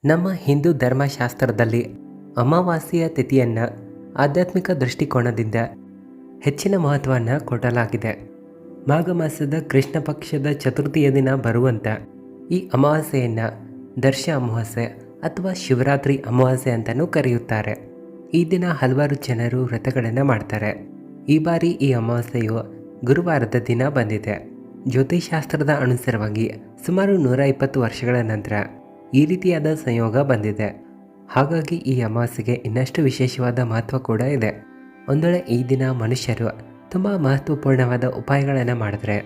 ನಮ್ಮ ಹಿಂದೂ ಧರ್ಮಶಾಸ್ತ್ರದಲ್ಲಿ ಅಮಾವಾಸ್ಯೆಯ ತಿಥಿಯನ್ನು ಆಧ್ಯಾತ್ಮಿಕ ದೃಷ್ಟಿಕೋನದಿಂದ ಹೆಚ್ಚಿನ ಮಹತ್ವವನ್ನು ಕೊಡಲಾಗಿದೆ. ಮಾಘ ಮಾಸದ ಕೃಷ್ಣ ಪಕ್ಷದ ಚತುರ್ಥಿಯ ದಿನ ಬರುವಂಥ ಈ ಅಮಾವಾಸ್ಯೆಯನ್ನು ದರ್ಶ ಅಮಾವಾಸ್ಯೆ ಅಥವಾ ಶಿವರಾತ್ರಿ ಅಮಾವಾಸ್ಯೆ ಅಂತಲೂ ಕರೆಯುತ್ತಾರೆ. ಈ ದಿನ ಹಲವಾರು ಜನರು ವ್ರತಗಳನ್ನು ಮಾಡ್ತಾರೆ. ಈ ಬಾರಿ ಈ ಅಮಾವಾಸ್ಯೆಯು ಗುರುವಾರದ ದಿನ ಬಂದಿದೆ. ಜ್ಯೋತಿಷಾಸ್ತ್ರದ ಅನುಸಾರವಾಗಿ ಸುಮಾರು 120 ವರ್ಷಗಳ ನಂತರ ಈ ರೀತಿಯಾದ ಸಂಯೋಗ ಬಂದಿದೆ. ಹಾಗಾಗಿ ಈ ಅಮಾವಾಸ್ಯೆಗೆ ಇನ್ನಷ್ಟು ವಿಶೇಷವಾದ ಮಹತ್ವ ಕೂಡ ಇದೆ. ಒಂದೊಳ್ಳೆ ಈ ದಿನ ಮನುಷ್ಯರು ತುಂಬ ಮಹತ್ವಪೂರ್ಣವಾದ ಉಪಾಯಗಳನ್ನು ಮಾಡಿದ್ರೆ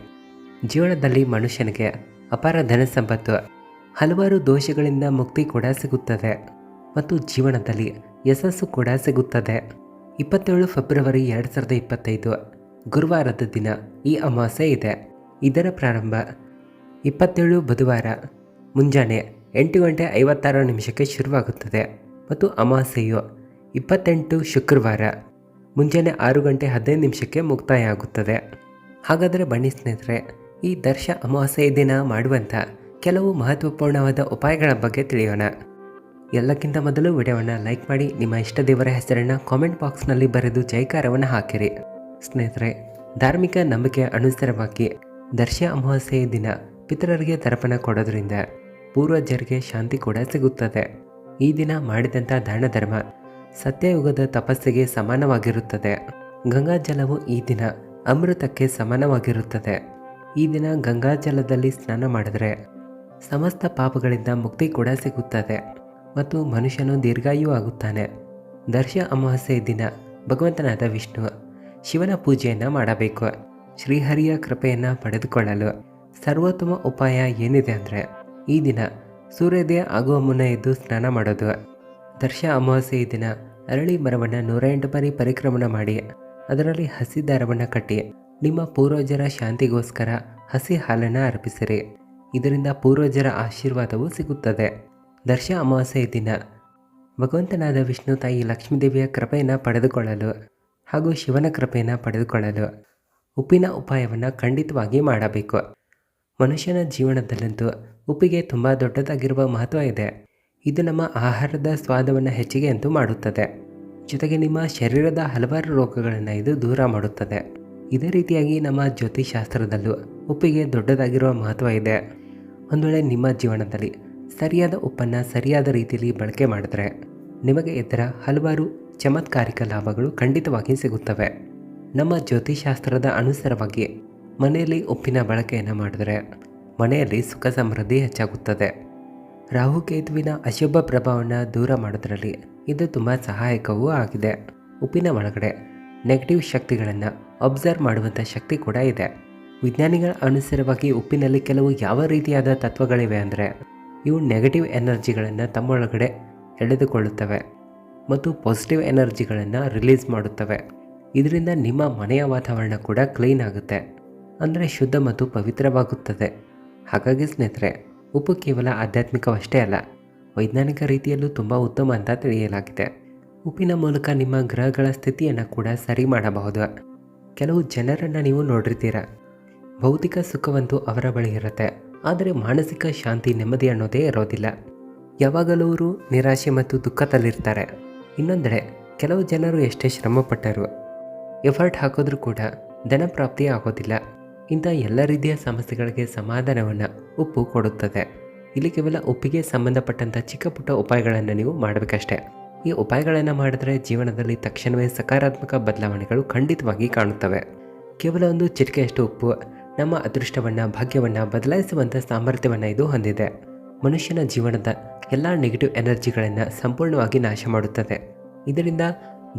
ಜೀವನದಲ್ಲಿ ಮನುಷ್ಯನಿಗೆ ಅಪಾರ ಧನ ಸಂಪತ್ತು, ಹಲವಾರು ದೋಷಗಳಿಂದ ಮುಕ್ತಿ ಕೂಡ ಸಿಗುತ್ತದೆ ಮತ್ತು ಜೀವನದಲ್ಲಿ ಯಶಸ್ಸು ಕೂಡ ಸಿಗುತ್ತದೆ. 27 ಫೆಬ್ರವರಿ 2025 ಗುರುವಾರದ ದಿನ ಈ ಅಮಾವಾಸ್ಯೆ ಇದೆ. ಇದರ ಪ್ರಾರಂಭ 27 ಬುಧವಾರ ಮುಂಜಾನೆ 8:56 ಶುರುವಾಗುತ್ತದೆ ಮತ್ತು ಅಮಾವಾಸ್ಯೆಯು 28 ಶುಕ್ರವಾರ ಮುಂಜಾನೆ 6:15 ಮುಕ್ತಾಯ ಆಗುತ್ತದೆ. ಹಾಗಾದರೆ ಬನ್ನಿ ಸ್ನೇಹಿತರೆ, ಈ ದರ್ಶ ಅಮಾವಾಸ್ಯೆಯ ದಿನ ಮಾಡುವಂಥ ಕೆಲವು ಮಹತ್ವಪೂರ್ಣವಾದ ಉಪಾಯಗಳ ಬಗ್ಗೆ ತಿಳಿಯೋಣ. ಎಲ್ಲಕ್ಕಿಂತ ಮೊದಲು ವಿಡಿಯೋವನ್ನು ಲೈಕ್ ಮಾಡಿ, ನಿಮ್ಮ ಇಷ್ಟ ದೇವರ ಹೆಸರನ್ನು ಕಾಮೆಂಟ್ ಬಾಕ್ಸ್ನಲ್ಲಿ ಬರೆದು ಜೈಕಾರವನ್ನು ಹಾಕಿರಿ. ಸ್ನೇಹಿತರೆ, ಧಾರ್ಮಿಕ ನಂಬಿಕೆಯ ಅನುಸಾರವಾಗಿ ದರ್ಶ ಅಮಾವಾಸ್ಯೆಯ ದಿನ ಪಿತರರಿಗೆ ತರ್ಪಣ ಕೊಡೋದ್ರಿಂದ ಪೂರ್ವಜರಿಗೆ ಶಾಂತಿ ಕೂಡ ಸಿಗುತ್ತದೆ. ಈ ದಿನ ಮಾಡಿದಂಥ ದಾನ ಧರ್ಮ ಸತ್ಯಯುಗದ ತಪಸ್ಸಿಗೆ ಸಮಾನವಾಗಿರುತ್ತದೆ. ಗಂಗಾಜಲವು ಈ ದಿನ ಅಮೃತಕ್ಕೆ ಸಮಾನವಾಗಿರುತ್ತದೆ. ಈ ದಿನ ಗಂಗಾಜಲದಲ್ಲಿ ಸ್ನಾನ ಮಾಡಿದರೆ ಸಮಸ್ತ ಪಾಪಗಳಿಂದ ಮುಕ್ತಿ ಕೂಡ ಸಿಗುತ್ತದೆ ಮತ್ತು ಮನುಷ್ಯನು ದೀರ್ಘಾಯು ಆಗುತ್ತಾನೆ. ದರ್ಶ ಅಮಾವಾಸ್ಯೆಯ ದಿನ ಭಗವಂತನಾದ ವಿಷ್ಣು ಶಿವನ ಪೂಜೆಯನ್ನು ಮಾಡಬೇಕು. ಶ್ರೀಹರಿಯ ಕೃಪೆಯನ್ನು ಪಡೆದುಕೊಳ್ಳಲು ಸರ್ವೋತ್ತಮ ಉಪಾಯ ಏನಿದೆ ಅಂದರೆ ಈ ದಿನ ಸೂರ್ಯೋದಯ ಆಗುವ ಮುನ್ನ ಎದ್ದು ಸ್ನಾನ ಮಾಡೋದು. ದರ್ಶ ಅಮಾವಾಸ್ಯೆಯ ದಿನ ಅರಳಿ ಮರವನ್ನು 108 ಬಾರಿ ಪರಿಕ್ರಮಣ ಮಾಡಿ ಅದರಲ್ಲಿ ಹಸಿ ದಾರವನ್ನು ಕಟ್ಟಿ ನಿಮ್ಮ ಪೂರ್ವಜರ ಶಾಂತಿಗೋಸ್ಕರ ಹಸಿ ಹಾಲನ್ನು ಅರ್ಪಿಸಿರಿ. ಇದರಿಂದ ಪೂರ್ವಜರ ಆಶೀರ್ವಾದವೂ ಸಿಗುತ್ತದೆ. ದರ್ಶ ಅಮಾವಾಸ್ಯೆಯ ದಿನ ಭಗವಂತನಾದ ವಿಷ್ಣು ತಾಯಿ ಲಕ್ಷ್ಮೀದೇವಿಯ ಕೃಪೆಯನ್ನು ಪಡೆದುಕೊಳ್ಳಲು ಹಾಗೂ ಶಿವನ ಕೃಪೆಯನ್ನು ಪಡೆದುಕೊಳ್ಳಲು ಉಪ್ಪಿನ ಉಪಾಯವನ್ನು ಖಂಡಿತವಾಗಿ ಮಾಡಬೇಕು. ಮನುಷ್ಯನ ಜೀವನದಲ್ಲಂತೂ ಉಪ್ಪಿಗೆ ತುಂಬ ದೊಡ್ಡದಾಗಿರುವ ಮಹತ್ವ ಇದೆ. ಇದು ನಮ್ಮ ಆಹಾರದ ಸ್ವಾದವನ್ನು ಹೆಚ್ಚಿಗೆ ಅಂತೂ ಮಾಡುತ್ತದೆ. ಜೊತೆಗೆ ನಿಮ್ಮ ಶರೀರದ ಹಲವಾರು ರೋಗಗಳನ್ನು ಇದು ದೂರ ಮಾಡುತ್ತದೆ. ಇದೇ ರೀತಿಯಾಗಿ ನಮ್ಮ ಜ್ಯೋತಿಷಾಸ್ತ್ರದಲ್ಲೂ ಉಪ್ಪಿಗೆ ದೊಡ್ಡದಾಗಿರುವ ಮಹತ್ವ ಇದೆ. ಒಂದು ವೇಳೆ ನಿಮ್ಮ ಜೀವನದಲ್ಲಿ ಸರಿಯಾದ ಉಪ್ಪನ್ನು ಸರಿಯಾದ ರೀತಿಯಲ್ಲಿ ಬಳಕೆ ಮಾಡಿದ್ರೆ ನಿಮಗೆ ಇದರ ಹಲವಾರು ಚಮತ್ಕಾರಿಕ ಲಾಭಗಳು ಖಂಡಿತವಾಗಿ ಸಿಗುತ್ತವೆ. ನಮ್ಮ ಜ್ಯೋತಿಷಾಸ್ತ್ರದ ಅನುಸಾರವಾಗಿ ಮನೆಯಲ್ಲಿ ಉಪ್ಪಿನ ಬಳಕೆಯನ್ನು ಮಾಡಿದರೆ ಮನೆಯಲ್ಲಿ ಸುಖ ಸಮೃದ್ಧಿ ಹೆಚ್ಚಾಗುತ್ತದೆ. ರಾಹುಕೇತುವಿನ ಅಶುಭ ಪ್ರಭಾವವನ್ನು ದೂರ ಮಾಡೋದ್ರಲ್ಲಿ ಇದು ತುಂಬ ಸಹಾಯಕವೂ ಆಗಿದೆ. ಉಪ್ಪಿನ ಒಳಗಡೆ ನೆಗೆಟಿವ್ ಶಕ್ತಿಗಳನ್ನು ಅಬ್ಸರ್ವ್ ಮಾಡುವಂಥ ಶಕ್ತಿ ಕೂಡ ಇದೆ. ವಿಜ್ಞಾನಿಗಳ ಅನುಸಾರವಾಗಿ ಉಪ್ಪಿನಲ್ಲಿ ಕೆಲವು ಯಾವ ರೀತಿಯಾದ ತತ್ವಗಳಿವೆ ಅಂದರೆ ಇವು ನೆಗೆಟಿವ್ ಎನರ್ಜಿಗಳನ್ನು ತಮ್ಮೊಳಗಡೆ ಎಳೆದುಕೊಳ್ಳುತ್ತವೆ ಮತ್ತು ಪಾಸಿಟಿವ್ ಎನರ್ಜಿಗಳನ್ನು ರಿಲೀಸ್ ಮಾಡುತ್ತವೆ. ಇದರಿಂದ ನಿಮ್ಮ ಮನೆಯ ವಾತಾವರಣ ಕೂಡ ಕ್ಲೀನ್ ಆಗುತ್ತೆ, ಅಂದರೆ ಶುದ್ಧ ಮತ್ತು ಪವಿತ್ರವಾಗುತ್ತದೆ. ಹಾಗಾಗಿ ಸ್ನೇಹಿತರೆ, ಉಪ್ಪು ಕೇವಲ ಆಧ್ಯಾತ್ಮಿಕವಷ್ಟೇ ಅಲ್ಲ, ವೈಜ್ಞಾನಿಕ ರೀತಿಯಲ್ಲೂ ತುಂಬ ಉತ್ತಮ ಅಂತ ತಿಳಿಯಲಾಗಿದೆ. ಉಪ್ಪಿನ ಮೂಲಕ ನಿಮ್ಮ ಗ್ರಹಗಳ ಸ್ಥಿತಿಯನ್ನು ಕೂಡ ಸರಿ ಮಾಡಬಹುದು. ಕೆಲವು ಜನರನ್ನು ನೀವು ನೋಡಿರ್ತೀರ, ಭೌತಿಕ ಸುಖವಂತೂ ಅವರ ಬಳಿ ಇರುತ್ತೆ, ಆದರೆ ಮಾನಸಿಕ ಶಾಂತಿ ನೆಮ್ಮದಿ ಅನ್ನೋದೇ ಇರೋದಿಲ್ಲ. ಯಾವಾಗಲೂ ಅವರು ನಿರಾಶೆ ಮತ್ತು ದುಃಖದಲ್ಲಿರ್ತಾರೆ. ಇನ್ನೊಂದೆಡೆ ಕೆಲವು ಜನರು ಎಷ್ಟೇ ಶ್ರಮಪಟ್ಟರು ಎಫರ್ಟ್ ಹಾಕಿದ್ರೂ ಕೂಡ ಧನಪ್ರಾಪ್ತಿ ಆಗೋದಿಲ್ಲ. ಇಂಥ ಎಲ್ಲ ರೀತಿಯ ಸಮಸ್ಯೆಗಳಿಗೆ ಸಮಾಧಾನವನ್ನು ಉಪ್ಪು ಕೊಡುತ್ತದೆ. ಇಲ್ಲಿ ಕೇವಲ ಉಪ್ಪಿಗೆ ಸಂಬಂಧಪಟ್ಟಂಥ ಚಿಕ್ಕ ಪುಟ್ಟ ಉಪಾಯಗಳನ್ನು ನೀವು ಮಾಡಬೇಕಷ್ಟೆ. ಈ ಉಪಾಯಗಳನ್ನು ಮಾಡಿದ್ರೆ ಜೀವನದಲ್ಲಿ ತಕ್ಷಣವೇ ಸಕಾರಾತ್ಮಕ ಬದಲಾವಣೆಗಳು ಖಂಡಿತವಾಗಿ ಕಾಣುತ್ತವೆ. ಕೇವಲ ಒಂದು ಚಿಟಿಕೆಯಷ್ಟು ಉಪ್ಪು ನಮ್ಮ ಅದೃಷ್ಟವನ್ನು, ಭಾಗ್ಯವನ್ನು ಬದಲಾಯಿಸುವಂಥ ಸಾಮರ್ಥ್ಯವನ್ನು ಇದು ಹೊಂದಿದೆ. ಮನುಷ್ಯನ ಜೀವನದ ಎಲ್ಲ ನೆಗೆಟಿವ್ ಎನರ್ಜಿಗಳನ್ನು ಸಂಪೂರ್ಣವಾಗಿ ನಾಶ ಮಾಡುತ್ತದೆ. ಇದರಿಂದ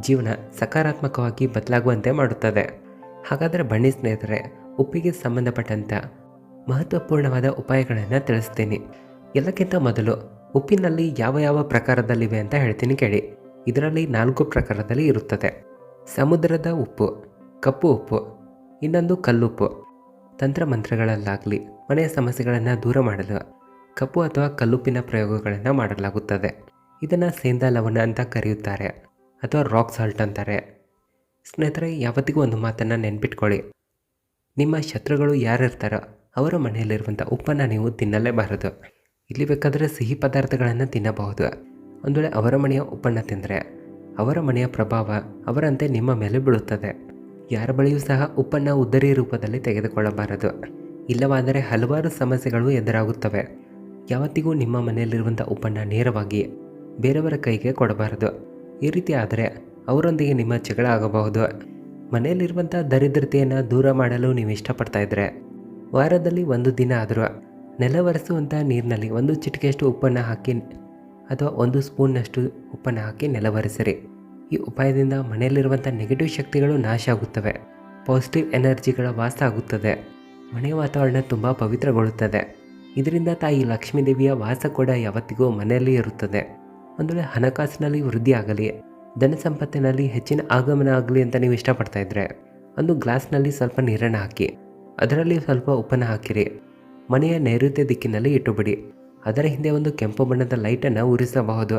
ಜೀವನ ಸಕಾರಾತ್ಮಕವಾಗಿ ಬದಲಾಗುವಂತೆ ಮಾಡುತ್ತದೆ. ಹಾಗಾದರೆ ಬನ್ನಿ ಸ್ನೇಹಿತರೆ, ಉಪ್ಪಿಗೆ ಸಂಬಂಧಪಟ್ಟಂಥ ಮಹತ್ವಪೂರ್ಣವಾದ ಉಪಾಯಗಳನ್ನು ತಿಳಿಸ್ತೀನಿ. ಎಲ್ಲಕ್ಕಿಂತ ಮೊದಲು ಉಪ್ಪಿನಲ್ಲಿ ಯಾವ ಯಾವ ಪ್ರಕಾರದಲ್ಲಿವೆ ಅಂತ ಹೇಳ್ತೀನಿ ಕೇಳಿ. ಇದರಲ್ಲಿ 4 ಪ್ರಕಾರದಲ್ಲಿ ಇರುತ್ತದೆ. ಸಮುದ್ರದ ಉಪ್ಪು, ಕಪ್ಪು ಉಪ್ಪು, ಇನ್ನೊಂದು ಕಲ್ಲುಪ್ಪು. ತಂತ್ರಮಂತ್ರಗಳಲ್ಲಾಗಲಿ ಮನೆಯ ಸಮಸ್ಯೆಗಳನ್ನು ದೂರ ಮಾಡಲು ಕಪ್ಪು ಅಥವಾ ಕಲ್ಲುಪ್ಪಿನ ಪ್ರಯೋಗಗಳನ್ನು ಮಾಡಲಾಗುತ್ತದೆ. ಇದನ್ನು ಸೇಂದಾ ಲವಣ ಅಂತ ಕರೆಯುತ್ತಾರೆ ಅಥವಾ ರಾಕ್ ಸಾಲ್ಟ್ ಅಂತಾರೆ. ಸ್ನೇಹಿತರೆ, ಯಾವತ್ತಿಗೂ ಒಂದು ಮಾತನ್ನು ನೆನ್ಪಿಟ್ಕೊಳ್ಳಿ, ನಿಮ್ಮ ಶತ್ರುಗಳು ಯಾರಿರ್ತಾರೋ ಅವರ ಮನೆಯಲ್ಲಿರುವಂಥ ಉಪ್ಪನ್ನು ನೀವು ತಿನ್ನಲೇಬಾರದು. ಇಲ್ಲಿ ಬೇಕಾದರೆ ಸಿಹಿ ಪದಾರ್ಥಗಳನ್ನು ತಿನ್ನಬಹುದು. ಒಂದು ವೇಳೆ ಅವರ ಮನೆಯ ಉಪ್ಪನ್ನು ತಿಂದರೆ ಅವರ ಮನೆಯ ಪ್ರಭಾವ ಅವರಂತೆ ನಿಮ್ಮ ಮೇಲೆ ಬೀಳುತ್ತದೆ. ಯಾರ ಬಳಿಯೂ ಸಹ ಉಪ್ಪನ್ನು ಉದ್ದರಿ ರೂಪದಲ್ಲಿ ತೆಗೆದುಕೊಳ್ಳಬಾರದು. ಇಲ್ಲವಾದರೆ ಹಲವಾರು ಸಮಸ್ಯೆಗಳು ಎದುರಾಗುತ್ತವೆ. ಯಾವತ್ತಿಗೂ ನಿಮ್ಮ ಮನೆಯಲ್ಲಿರುವಂಥ ಉಪ್ಪನ್ನು ನೇರವಾಗಿ ಬೇರೆಯವರ ಕೈಗೆ ಕೊಡಬಾರದು. ಈ ರೀತಿ ಆದರೆ ಅವರೊಂದಿಗೆ ನಿಮ್ಮ ಜಗಳ ಆಗಬಹುದು. ಮನೆಯಲ್ಲಿರುವಂಥ ದರಿದ್ರತೆಯನ್ನು ದೂರ ಮಾಡಲು ನೀವು ಇಷ್ಟಪಡ್ತಾ ಇದ್ದರೆ ವಾರದಲ್ಲಿ ಒಂದು ದಿನ ಆದರೂ ನೆಲವರೆಸುವಂಥ ನೀರಿನಲ್ಲಿ ಒಂದು ಚಿಟಿಕೆಯಷ್ಟು ಉಪ್ಪನ್ನು ಹಾಕಿ ಅಥವಾ ಒಂದು ಸ್ಪೂನ್ನಷ್ಟು ಉಪ್ಪನ್ನು ಹಾಕಿ ನೆಲವರೆಸಿರಿ. ಈ ಉಪಾಯದಿಂದ ಮನೆಯಲ್ಲಿರುವಂಥ ನೆಗೆಟಿವ್ ಶಕ್ತಿಗಳು ನಾಶ ಆಗುತ್ತವೆ. ಪಾಸಿಟಿವ್ ಎನರ್ಜಿಗಳ ವಾಸ ಆಗುತ್ತದೆ. ಮನೆಯ ವಾತಾವರಣ ತುಂಬ ಪವಿತ್ರಗೊಳ್ಳುತ್ತದೆ. ಇದರಿಂದ ತಾಯಿ ಲಕ್ಷ್ಮೀದೇವಿಯ ವಾಸ ಕೂಡ ಯಾವತ್ತಿಗೂ ಮನೆಯಲ್ಲಿ ಇರುತ್ತದೆ. ಒಂದು ವೇಳೆ ಹಣಕಾಸಿನಲ್ಲಿ ವೃದ್ಧಿ ಆಗಲಿ, ಧನ ಸಂಪತ್ತಿನಲ್ಲಿ ಹೆಚ್ಚಿನ ಆಗಮನ ಆಗಲಿ ಅಂತ ನೀವು ಇಷ್ಟಪಡ್ತಾ ಇದ್ದರೆ ಒಂದು ಗ್ಲಾಸ್ನಲ್ಲಿ ಸ್ವಲ್ಪ ನೀರನ್ನು ಹಾಕಿ ಅದರಲ್ಲಿ ಸ್ವಲ್ಪ ಉಪ್ಪನ್ನು ಹಾಕಿರಿ. ಮನೆಯ ನೈಋತ್ಯ ದಿಕ್ಕಿನಲ್ಲಿ ಇಟ್ಟುಬಿಡಿ. ಅದರ ಹಿಂದೆ ಒಂದು ಕೆಂಪು ಬಣ್ಣದ ಲೈಟನ್ನು ಉರಿಸಬಹುದು.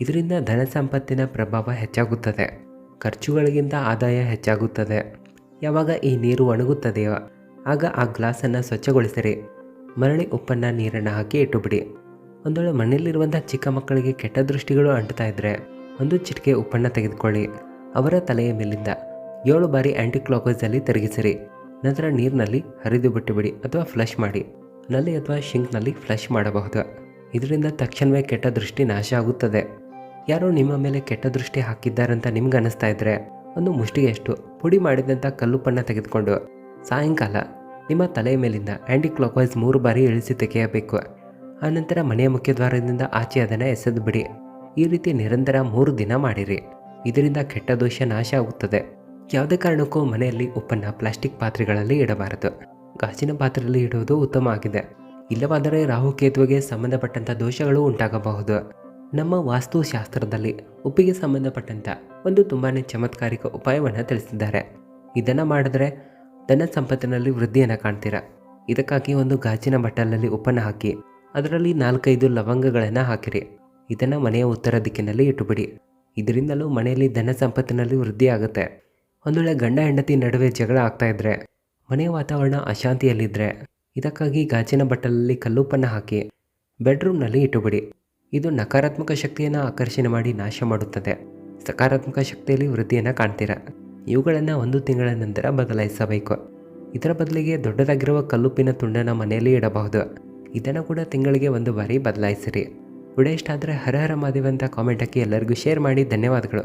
ಇದರಿಂದ ಧನ ಸಂಪತ್ತಿನ ಪ್ರಭಾವ ಹೆಚ್ಚಾಗುತ್ತದೆ. ಖರ್ಚುಗಳಿಗಿಂತ ಆದಾಯ ಹೆಚ್ಚಾಗುತ್ತದೆ. ಯಾವಾಗ ಈ ನೀರು ಒಣಗುತ್ತದೆಯೋ ಆಗ ಆ ಗ್ಲಾಸನ್ನು ಸ್ವಚ್ಛಗೊಳಿಸಿರಿ. ಮರಳಿ ಉಪ್ಪನ್ನು ನೀರನ್ನು ಹಾಕಿ ಇಟ್ಟುಬಿಡಿ. ಒಂದು ವೇಳೆ ಮನೆಯಲ್ಲಿರುವಂಥ ಚಿಕ್ಕ ಮಕ್ಕಳಿಗೆ ಕೆಟ್ಟ ದೃಷ್ಟಿಗಳು ಅಂಟ್ತಾ ಇದ್ದರೆ ಒಂದು ಚಿಟಿಕೆ ಉಪ್ಪನ್ನು ತೆಗೆದುಕೊಳ್ಳಿ. ಅವರ ತಲೆಯ ಮೇಲಿಂದ 7 ಬಾರಿ ಆ್ಯಂಟಿ ಕ್ಲಾಕ್ವೈಸಲ್ಲಿ ತಿರುಗಿಸಿರಿ. ನಂತರ ನೀರಿನಲ್ಲಿ ಹರಿದು ಬಿಟ್ಟುಬಿಡಿ ಅಥವಾ ಫ್ಲಶ್ ಮಾಡಿ. ನಲ್ಲಿ ಅಥವಾ ಶಿಂಕ್ನಲ್ಲಿ ಫ್ಲಶ್ ಮಾಡಬಹುದು. ಇದರಿಂದ ತಕ್ಷಣವೇ ಕೆಟ್ಟ ದೃಷ್ಟಿ ನಾಶ ಆಗುತ್ತದೆ. ಯಾರೋ ನಿಮ್ಮ ಮೇಲೆ ಕೆಟ್ಟ ದೃಷ್ಟಿ ಹಾಕಿದ್ದಾರಂತ ನಿಮ್ಗೆ ಅನ್ನಿಸ್ತಾ ಇದ್ದರೆ ಒಂದು ಮುಷ್ಟಿಗೆಯಷ್ಟು ಪುಡಿ ಮಾಡಿದಂಥ ಕಲ್ಲುಪ್ಪನ್ನು ತೆಗೆದುಕೊಂಡು ಸಾಯಂಕಾಲ ನಿಮ್ಮ ತಲೆಯ ಮೇಲಿಂದ ಆ್ಯಂಟಿ ಕ್ಲಾಕ್ವೈಸ್ 3 ಬಾರಿ ಇಳಿಸಿ ತೆಗೆಯಬೇಕು. ಆನಂತರ ಮನೆಯ ಮುಖ್ಯದ್ವಾರದಿಂದ ಆಚೆ ಅದನ್ನು ಎಸೆದು ಬಿಡಿ. ಈ ರೀತಿ ನಿರಂತರ 3 ದಿನ ಮಾಡಿರಿ. ಇದರಿಂದ ಕೆಟ್ಟ ದೋಷ ನಾಶ ಆಗುತ್ತದೆ. ಯಾವುದೇ ಕಾರಣಕ್ಕೂ ಮನೆಯಲ್ಲಿ ಉಪ್ಪನ್ನು ಪ್ಲಾಸ್ಟಿಕ್ ಪಾತ್ರೆಗಳಲ್ಲಿ ಇಡಬಾರದು. ಗಾಜಿನ ಪಾತ್ರೆಯಲ್ಲಿ ಇಡುವುದು ಉತ್ತಮ ಆಗಿದೆ. ಇಲ್ಲವಾದರೆ ರಾಹುಕೇತುವಿಗೆ ಸಂಬಂಧಪಟ್ಟಂಥ ದೋಷಗಳು ಉಂಟಾಗಬಹುದು. ನಮ್ಮ ವಾಸ್ತುಶಾಸ್ತ್ರದಲ್ಲಿ ಉಪ್ಪಿಗೆ ಸಂಬಂಧಪಟ್ಟಂಥ ಒಂದು ತುಂಬಾ ಚಮತ್ಕಾರಿಕ ಉಪಾಯವನ್ನು ತಿಳಿಸಿದ್ದಾರೆ. ಇದನ್ನು ಮಾಡಿದ್ರೆ ಧನ ಸಂಪತ್ತಿನಲ್ಲಿ ವೃದ್ಧಿಯನ್ನು ಕಾಣ್ತೀರಾ. ಇದಕ್ಕಾಗಿ ಒಂದು ಗಾಜಿನ ಬಟ್ಟಲಲ್ಲಿ ಉಪ್ಪನ್ನು ಹಾಕಿ ಅದರಲ್ಲಿ 4-5 ಲವಂಗಗಳನ್ನು ಹಾಕಿರಿ. ಇದನ್ನು ಮನೆಯ ಉತ್ತರ ದಿಕ್ಕಿನಲ್ಲಿ ಇಟ್ಟುಬಿಡಿ. ಇದರಿಂದಲೂ ಮನೆಯಲ್ಲಿ ಧನ ಸಂಪತ್ತಿನಲ್ಲಿ ವೃದ್ಧಿ ಆಗುತ್ತೆ. ಒಂದು ವೇಳೆ ಗಂಡ ಹೆಂಡತಿ ನಡುವೆ ಜಗಳ ಆಗ್ತಾ ಇದ್ದರೆ, ಮನೆಯ ವಾತಾವರಣ ಅಶಾಂತಿಯಲ್ಲಿದ್ದರೆ ಇದಕ್ಕಾಗಿ ಗಾಜಿನ ಬಟ್ಟಲಲ್ಲಿ ಕಲ್ಲುಪ್ಪನ್ನು ಹಾಕಿ ಬೆಡ್ರೂಮ್ನಲ್ಲಿ ಇಟ್ಟುಬಿಡಿ. ಇದು ನಕಾರಾತ್ಮಕ ಶಕ್ತಿಯನ್ನು ಆಕರ್ಷಣೆ ಮಾಡಿ ನಾಶ ಮಾಡುತ್ತದೆ. ಸಕಾರಾತ್ಮಕ ಶಕ್ತಿಯಲ್ಲಿ ವೃದ್ಧಿಯನ್ನು ಕಾಣ್ತೀರಾ. ಇವುಗಳನ್ನು 1 ತಿಂಗಳ ನಂತರ ಬದಲಾಯಿಸಬೇಕು. ಇದರ ಬದಲಿಗೆ ದೊಡ್ಡದಾಗಿರುವ ಕಲ್ಲುಪ್ಪಿನ ತುಂಡನ್ನು ಮನೆಯಲ್ಲಿ ಇಡಬಹುದು. ಇದನ್ನು ಕೂಡ ತಿಂಗಳಿಗೆ 1 ಬಾರಿ ಬದಲಾಯಿಸಿರಿ. ವಿಡಿಯೋ ಇಷ್ಟ ಆದರೆ ಹರ ಹರ ಮಹಾದೇವ ಅಂತ ಕಾಮೆಂಟ್ ಹಾಕಿ ಎಲ್ಲರಿಗೂ ಶೇರ್ ಮಾಡಿ. ಧನ್ಯವಾದಗಳು.